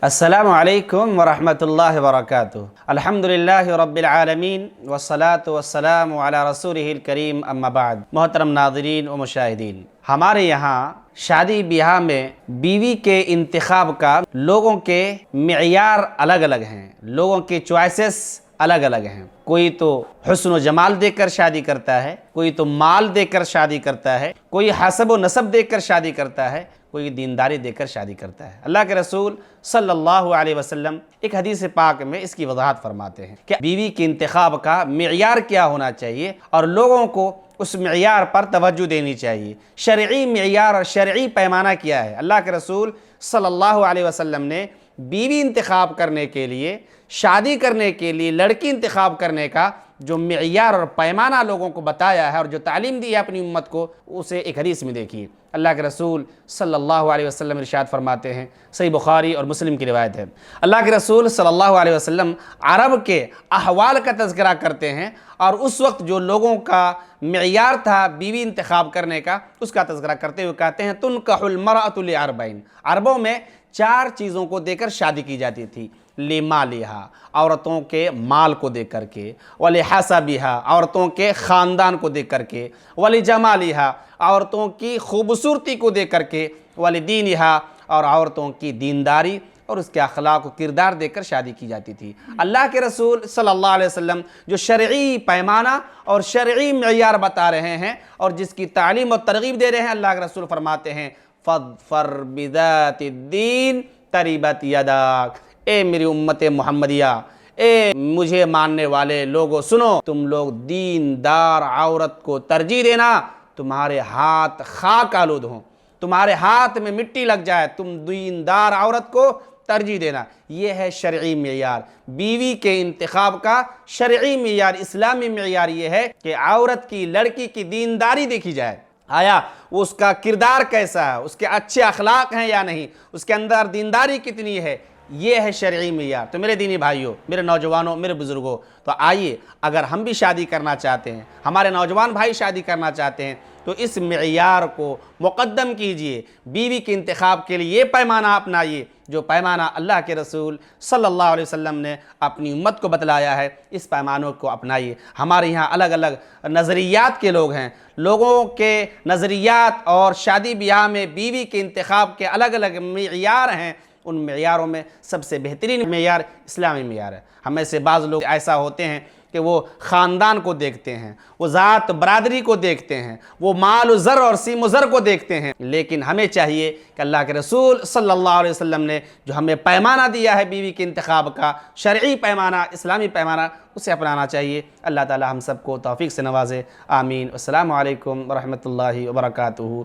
السلام علیکم ورحمۃ اللہ وبرکاتہ۔ الحمدللہ رب العالمین والصلاة والسلام علی رسولہ الکریم، اما بعد۔ محترم ناظرین و مشاہدین، ہمارے یہاں شادی بیاہ میں بیوی کے انتخاب کا لوگوں کے معیار الگ الگ ہیں، لوگوں کے چوائسز الگ الگ ہیں۔ کوئی تو حسن و جمال دیکھ کر شادی کرتا ہے، کوئی تو مال دے کر شادی کرتا ہے، کوئی حسب و نسب دیکھ کر شادی کرتا ہے، کوئی دینداری دے کر شادی کرتا ہے۔ اللہ کے رسول صلی اللہ علیہ وسلم ایک حدیث پاک میں اس کی وضاحت فرماتے ہیں کہ بیوی کے انتخاب کا معیار کیا ہونا چاہیے اور لوگوں کو اس معیار پر توجہ دینی چاہیے۔ شرعی معیار اور شرعی پیمانہ کیا ہے؟ اللہ کے رسول صلی اللہ علیہ وسلم نے بیوی انتخاب کرنے کے لیے، شادی کرنے کے لیے لڑکی انتخاب کرنے کا جو معیار اور پیمانہ لوگوں کو بتایا ہے اور جو تعلیم دی ہے اپنی امت کو، اسے ایک حدیث میں دیکھیے۔ اللہ کے رسول صلی اللہ علیہ وسلم ارشاد فرماتے ہیں، صحیح بخاری اور مسلم کی روایت ہے، اللہ کے رسول صلی اللہ علیہ وسلم عرب کے احوال کا تذکرہ کرتے ہیں اور اس وقت جو لوگوں کا معیار تھا بیوی انتخاب کرنے کا، اس کا تذکرہ کرتے ہوئے کہتے ہیں تنکح المرأة لأربعین، عربوں میں 4 چیزوں کو دے کر شادی کی جاتی تھی۔ لمالہا، عورتوں کے مال کو دیکھ کر کے، ولحسبہا، عورتوں کے خاندان کو دیکھ کر کے، ولجمالہا، عورتوں کی خوبصورتی کو دیکھ کر کے، ولدینہا، اور عورتوں کی دینداری اور اس کے اخلاق و کردار دیکھ کر شادی کی جاتی تھی۔ اللہ کے رسول صلی اللہ علیہ وسلم جو شرعی پیمانہ اور شرعی معیار بتا رہے ہیں اور جس کی تعلیم اور ترغیب دے رہے ہیں، اللہ کے رسول فرماتے ہیں فاظفر بذات الدین تربت یداک، اے میری امت محمدیہ، اے مجھے ماننے والے لوگوں سنو، تم لوگ دیندار عورت کو ترجیح دینا، تمہارے ہاتھ خاک آلود ہوں، تمہارے ہاتھ میں مٹی لگ جائے، تم دیندار عورت کو ترجیح دینا۔ یہ ہے شرعی معیار۔ بیوی کے انتخاب کا شرعی معیار، اسلامی معیار یہ ہے کہ عورت کی، لڑکی کی دینداری دیکھی جائے، آیا اس کا کردار کیسا ہے، اس کے اچھے اخلاق ہیں یا نہیں، اس کے اندر دینداری کتنی ہے، یہ ہے شرعی معیار۔ تو میرے دینی بھائیوں، میرے نوجوانوں، میرے بزرگوں، تو آئیے اگر ہم بھی شادی کرنا چاہتے ہیں، ہمارے نوجوان بھائی شادی کرنا چاہتے ہیں، تو اس معیار کو مقدم کیجئے، بیوی کے انتخاب کے لیے یہ پیمانہ اپنائیے جو پیمانہ اللہ کے رسول صلی اللہ علیہ وسلم نے اپنی امت کو بتلایا ہے، اس پیمانوں کو اپنائیے۔ ہمارے یہاں الگ الگ نظریات کے لوگ ہیں، لوگوں کے نظریات اور شادی بیاہ میں بیوی کے انتخاب کے الگ الگ معیار ہیں، ان معیاروں میں سب سے بہترین معیار اسلامی معیار ہے۔ ہمیں سے بعض لوگ ایسا ہوتے ہیں کہ وہ خاندان کو دیکھتے ہیں، وہ ذات برادری کو دیکھتے ہیں، وہ مال و زر اور سیم و زر کو دیکھتے ہیں، لیکن ہمیں چاہیے کہ اللہ کے رسول صلی اللہ علیہ وسلم نے جو ہمیں پیمانہ دیا ہے بیوی کے انتخاب کا، شرعی پیمانہ، اسلامی پیمانہ، اسے اپنانا چاہیے۔ اللہ تعالی ہم سب کو توفیق سے نوازے، آمین۔ السلام علیکم ورحمۃ اللہ وبرکاتہ۔